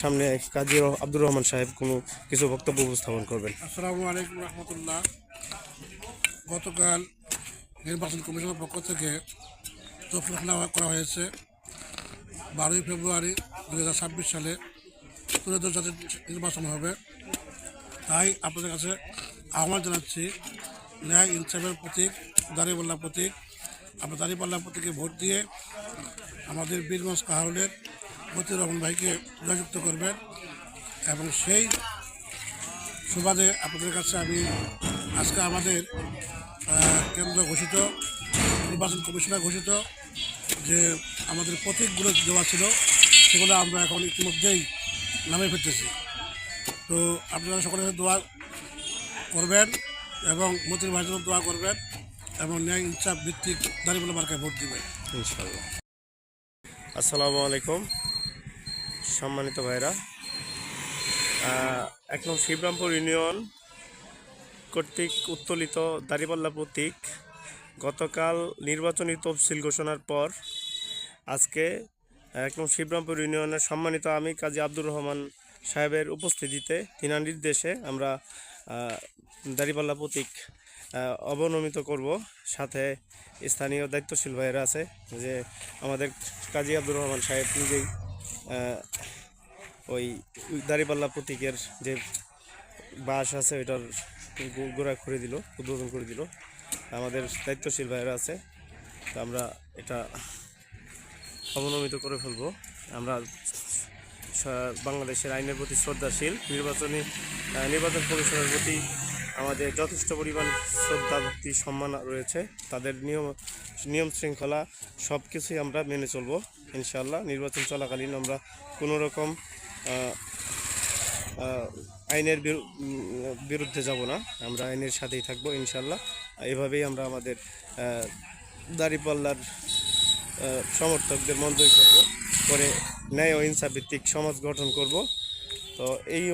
সামনে কাজী আব্দুর রহমান সাহেব কিছু বক্তব্য উপস্থাপন করবেন। আসসালামু আলাইকুম রহমতুল্লাহ। গতকাল নির্বাচন কমিশনের পক্ষ থেকে তফসিল করা হয়েছে 12ই ফেব্রুয়ারি 2026 সালে ত্রয়োদশ জাতীয় নির্বাচন হবে। তাই আপনাদের কাছে আহ্বান জানাচ্ছি, ন্যায় ইনসাফের প্রতীক দাঁড়িপাল্লা প্রতীক, আপনার দাঁড়িপাল্লা প্রতীকে ভোট দিয়ে আমাদের বীরগঞ্জ কাহারোলের মতিউর রহমান ভাইকে জয়যুক্ত করবেন। এবং সেই সুবাদে আপনাদের কাছে আমি আজকে আমাদের কেন্দ্র ঘোষিত নির্বাচন কমিশনার ঘোষিত যে আমাদের প্রতীকগুলো দেওয়া ছিল সেগুলো আমরা এখন ইতিমধ্যেই নামে ফেলতেছি। তো আপনারা সকলের দোয়া করবেন এবং মতিউর ভাইয়ের জন্য দোয়া করবেন এবং ন্যায় ইনসাফ ভিত্তিক দাঁড়িপাল্লা মার্কায় ভোট দেবেন ইনশাআল্লাহ। আসসালামু আলাইকুম সম্মানিত ভাইরা, 1 নং শিবরামপুর ইউনিয়ন কর্তৃক উত্তোলিত দাঁড়িপাল্লা প্রতীক গতকাল নির্বাচনী তফসিল ঘোষণার পর আজকে 1 নং শিবরামপুর ইউনিয়নের সম্মানিত আমি কাজী আব্দুর রহমান সাহেবের উপস্থিতিতে তিনার নির্দেশে আমরা দাঁড়িপাল্লা প্রতীক অবনমিত করব। সাথে স্থানীয় দায়িত্বশীল ভাইয়েরা আছে, যে আমাদের কাজী আব্দুর রহমান সাহেব নিজেই ওই দাঁড়িপাল্লা প্রতীকের যে বাস আছে ওইটার গোড়া করে দিল, উদ্বোধন করে দিল। আমাদের দায়িত্বশীল ভাইয়েরা আছে, তো আমরা এটা অবনমিত করে ফেলবো। আমরা বাংলাদেশের আইনের প্রতি শ্রদ্ধাশীল, নির্বাচন কমিশনের প্রতি আমাদের যথেষ্ট পরিমাণ শ্রদ্ধা ভক্তি সম্মান রয়েছে। তাদের নিয়ম শৃঙ্খলা সব কিছুই আমরা মেনে চলবো ইনশাআল্লাহ। নির্বাচন চলাকালীন আমরা কোনো রকম আইনের বিরুদ্ধে যাব না, আমরা আইনের সাথেই থাকবো ইনশাআল্লাহ। এভাবেই আমরা আমাদের দাঁড়িপাল্লার সমর্থকদের মন জয় করবো, করে ন্যায় ও ইনসাফ ভিত্তিক সমাজ গঠন করব। তো এই